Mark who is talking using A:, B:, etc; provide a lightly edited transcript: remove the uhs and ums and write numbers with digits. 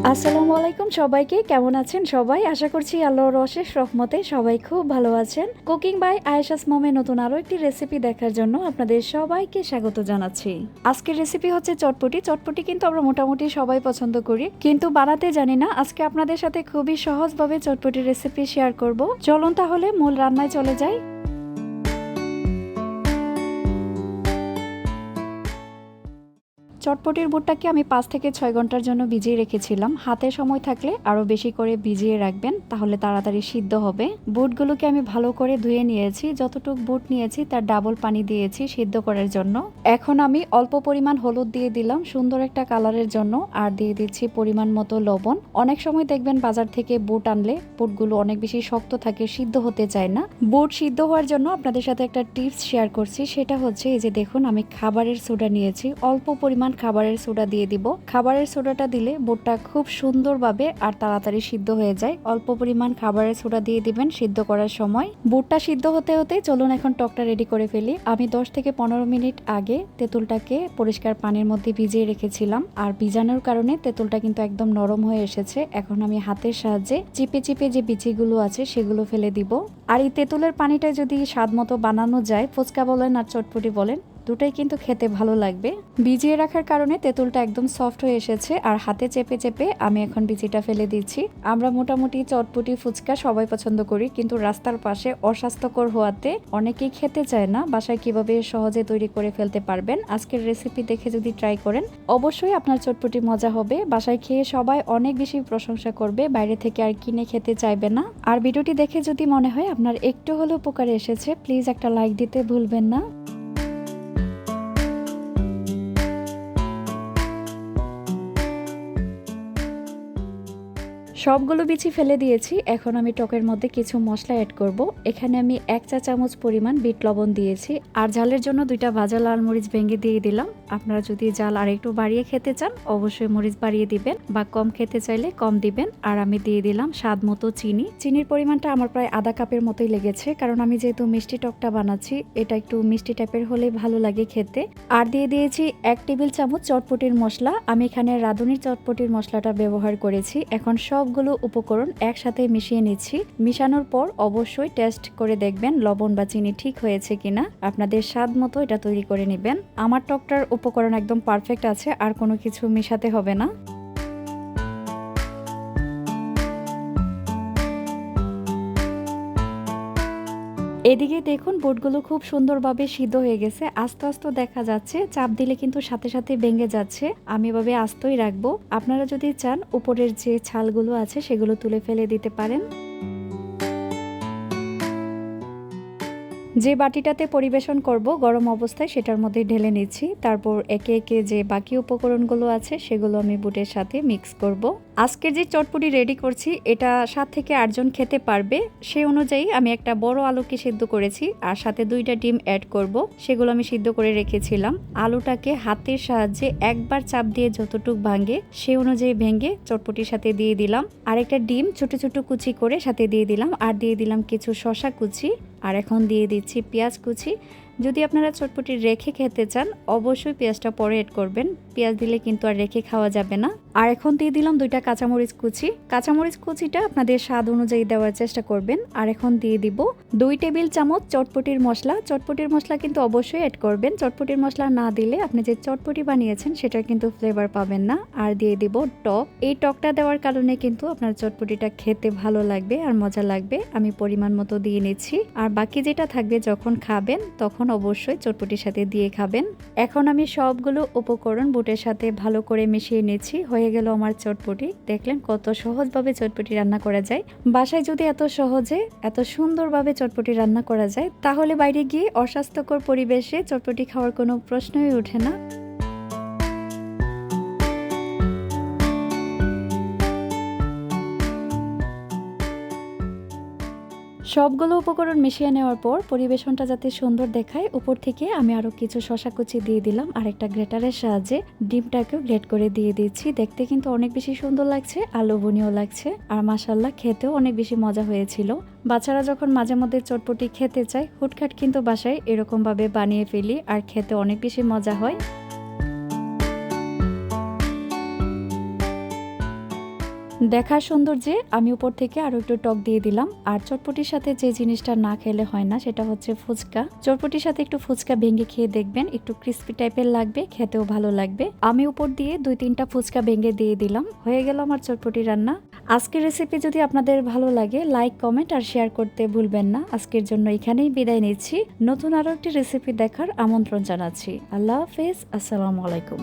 A: আসসালামু আলাইকুম সবাইকে, কেমন আছেন সবাই? আশা করছি আল্লাহর অশেষ রহমতে সবাই খুব ভালো আছেন। কুকিং বাই আয়েশাস মমে নতুন আরও একটি রেসিপি দেখার জন্য আপনাদের সবাইকে স্বাগত জানাচ্ছি। আজকের রেসিপি হচ্ছে চটপটি। চটপটি কিন্তু আমরা মোটামুটি সবাই পছন্দ করি, কিন্তু বানাতে জানি না। আজকে আপনাদের সাথে খুবই সহজভাবে চটপটির রেসিপি শেয়ার করব। চলুন তাহলে মূল রান্নায় চলে যাই। চটপটির বুটটাকে আমি 5 থেকে 6 ঘন্টার জন্য ভিজিয়ে রেখেছিলাম। হাতে সময় থাকলে আরও বেশি করে ভিজিয়ে রাখবেন, তাহলে তাড়াতাড়ি সিদ্ধ হবে। বুটগুলোকে আমি ভালো করে ধুয়ে নিয়েছি। যতটুকু বুট নিয়েছি তার ডাবল পানি দিয়েছি সিদ্ধ করার জন্য। এখন আমি অল্প পরিমাণ হলুদ দিয়ে দিলাম সুন্দর একটা কালারের জন্য, আর দিয়ে দিচ্ছি পরিমাণ মতো লবণ। অনেক সময় দেখবেন বাজার থেকে বুট আনলে বুটগুলো অনেক বেশি শক্ত থাকে, সিদ্ধ হতে চায় না। বুট সিদ্ধ হওয়ার জন্য আপনাদের সাথে একটা টিপস শেয়ার করছি, সেটা হচ্ছে এই যে দেখুন, আমি খাবারের সোডা নিয়েছি। অল্প পরিমাণ খাবারের সোডা দিয়ে দিব। খাবারের সোডাটা দিলে বুটটা খুব সুন্দরভাবে আর তাড়াতাড়ি সিদ্ধ হয়ে যায়। অল্প পরিমাণ খাবারের সোডা দিয়ে দিবেন সিদ্ধ করার সময়। বুটটা সিদ্ধ হতে হতে চলুন এখন টকটা রেডি করে ফেলি। আমি 10 থেকে 15 মিনিট আগে তেঁতুলটাকে পরিষ্কার পানির মধ্যে ভিজিয়ে রেখেছিলাম, আর ভিজানোর কারণে তেঁতুলটা কিন্তু একদম নরম হয়ে এসেছে। এখন আমি হাতের সাহায্যে চিপে চিপে যে বিচিগুলো আছে সেগুলো ফেলে দিব। আর এই তেঁতুলের পানিটা যদি স্বাদ মতো বানানো যায়, ফুচকা বলেন আর চটপটি বলেন, দুটাই কিন্তু খেতে ভালো লাগবে। ভিজিয়ে রাখার কারণে তেঁতুলটা একদম সফট হয়ে এসেছে, আর হাতে চেপে চেপে আমি এখন বিচিটা ফেলে দিচ্ছি। আমরা মোটামুটি চটপটি ফুচকা সবাই পছন্দ করি, কিন্তু রাস্তার পাশে অস্বাস্থ্যকর হওয়াতে অনেকেই খেতে চায় না। বাসায় কিভাবে সহজে তৈরি করে ফেলতে পারবেন আজকের রেসিপি দেখে যদি ট্রাই করেন, অবশ্যই আপনার চটপটি মজা হবে। বাসায় খেয়ে সবাই অনেক বেশি প্রশংসা করবে, বাইরে থেকে আর কিনে খেতে চাইবে না। আর ভিডিওটি দেখে যদি মনে হয় আপনার একটু হলেও উপকারে এসেছে, প্লিজ একটা লাইক দিতে ভুলবেন না। সবগুলো বিচি ফেলে দিয়েছি। এখন আমি টকের মধ্যে কিছু মশলা অ্যাড করব। এখানে আমি 1 চা চামচ পরিমাণ বিট লবণ দিয়েছি, আর ঝালের জন্য 2টা ভাজা লাল মরিচ ভেঙে দিয়ে দিলাম। আপনারা যদি ঝাল আর একটু বাড়িয়ে খেতে চান অবশ্যই মরিচ বাড়িয়ে দিবেন, বা কম খেতে চাইলে কম দিবেন। আর আমি দিয়ে দিলাম স্বাদ মতো চিনি। চিনির পরিমাণটা আমার প্রায় আধা কাপের মতোই লেগেছে, কারণ আমি যেহেতু মিষ্টি টকটা বানাচ্ছি, এটা একটু মিষ্টি টাইপের হলে ভালো লাগে খেতে। আর দিয়ে দিয়েছি 1 টেবিল চামচ চটপটির মশলা। আমি এখানে রাঁধুনির চটপটির মশলাটা ব্যবহার করেছি। এখন সবগুলো উপকরণ একসাথে মিশিয়ে নিচ্ছি। মিশানোর পর অবশ্যই টেস্ট করে দেখবেন লবণ বা চিনি ঠিক হয়েছে কিনা। আপনাদের স্বাদ মতো এটা তৈরি করে নেবেন। আমার টকটার উপকরণ একদম পারফেক্ট আছে, আর কোনো কিছু মিশাতে হবে না। এদিকে দেখুন বুটগুলো খুব সুন্দরভাবে সিদ্ধ হয়ে গেছে। আস্তে আস্তে দেখা যাচ্ছে, চাপ দিলে কিন্তু সাথে সাথে ভেঙে যাচ্ছে। আমি এভাবে আস্তই রাখবো। আপনারা যদি চান উপরের যে ছালগুলো আছে সেগুলো তুলে ফেলে দিতে পারেন। যে বাটিটাতে পরিবেশন করব গরম অবস্থায় সেটার মধ্যে ঢেলে নিচ্ছি। তারপর একে একে যে বাকি উপকরণগুলো আছে সেগুলো আমি বুটের সাথে মিক্স করব। আজকের যে চটপটি রেডি করছি এটা 7 থেকে 8 জন খেতে পারবে। সেই অনুযায়ী আমি একটা বড় আলুকে সিদ্ধ করেছি, আর সাথে 2টা ডিম অ্যাড করব। সেগুলো আমি সিদ্ধ করে রেখেছিলাম। আলুটাকে হাতের সাহায্যে একবার চাপ দিয়ে যতটুক ভাঙে সেই অনুযায়ী ভেঙে চটপটির সাথে দিয়ে দিলাম। আর একটা ডিম ছোট ছোট কুচি করে সাথে দিয়ে দিলাম, আর দিয়ে দিলাম কিছু শসা কুচি। আর এখন দিয়ে দিচ্ছি পেঁয়াজ কুচি। যদি আপনারা চটপটি রেখে খেতে চান অবশ্যই পেঁয়াজটা পরে এড করবেন, পেঁয়াজ দিলে কিন্তু আর রেখে খাওয়া যাবে না। আর এখন দিয়ে দিলাম 2টা কাঁচামরিচ কুচি। কাঁচামরিচ কুচিটা আপনাদের স্বাদ অনুযায়ী দেওয়ার চেষ্টা করবেন। আর এখন দিয়ে দিব 2 টেবিল চামচ চটপটির মশলা। চটপটির মশলা কিন্তু অবশ্যই এড করবেন। চটপটির মশলা না দিলে আপনি যে চটপটি বানিয়েছেন সেটার কিন্তু ফ্লেভার পাবেন না। আর দিয়ে দিব টক। এই টকটা দেওয়ার কারণে কিন্তু আপনার চটপটিটা খেতে ভালো লাগবে আর মজা লাগবে। আমি পরিমাণ মতো দিয়ে নিচ্ছি, আর বাকি যেটা থাকবে যখন খাবেন তখন অবশ্যই চটপটির সাথে দিয়ে খাবেন। এখন আমি সবগুলো উপকরণ বুটের সাথে ভালো করে মিশিয়ে নিচ্ছি। হয়ে গেল আমার চটপটি। দেখলেন কত সহজভাবে চটপটি রান্না করা যায়। বাসায় যদি এত সহজে এত সুন্দরভাবে চটপটি রান্না করা যায়, তাহলে বাইরে গিয়ে অস্বাস্থ্যকর পরিবেশে চটপটি খাওয়ার কোনো প্রশ্নই ওঠে না। সবগুলো উপকরণ মিশিয়ে নেওয়ার পর পরিবেশনটা যাতে সুন্দর দেখায়, উপর থেকে আমি আরো কিছু শসা কুচি দিয়ে দিলাম, আর একটা গ্রেটারের সাহায্যে ডিমটাকেও গ্রেট করে দিয়ে দিচ্ছি। দেখতে কিন্তু অনেক বেশি সুন্দর লাগছে আর লোভনীয় লাগছে, আর মাশাআল্লাহ খেতেও অনেক বেশি মজা হয়েছিল। বাচ্চারা যখন মাঝে মধ্যে চটপটি খেতে চায়, হুটখাট কিন্তু বাসায় এরকম ভাবে বানিয়ে ফেলি, আর খেতে অনেক বেশি মজা হয়। দেখার সৌন্দর্যে আমি উপর থেকে আরো একটু টক দিয়ে দিলাম। আর চটপটির সাথে যে জিনিসটা না খেলে হয় না সেটা হচ্ছে ফুচকা। চটপটির সাথে একটু ফুচকা ভেঙে খেয়ে দেখবেন, একটু ক্রিস্পি টাইপের লাগবে, খেতেও ভালো লাগবে। আমি উপর দিয়ে 2-3টা ফুচকা ভেঙে দিয়ে দিলাম। হয়ে গেল আমার চটপটি রান্না। আজকের রেসিপি যদি আপনাদের ভালো লাগে লাইক, কমেন্ট আর শেয়ার করতে ভুলবেন না। আজকের জন্য এখানেই বিদায় নিচ্ছি। নতুন আরো একটি রেসিপি দেখার আমন্ত্রণ জানাচ্ছি। আল্লাহ হাফেজ, আসসালামু আলাইকুম।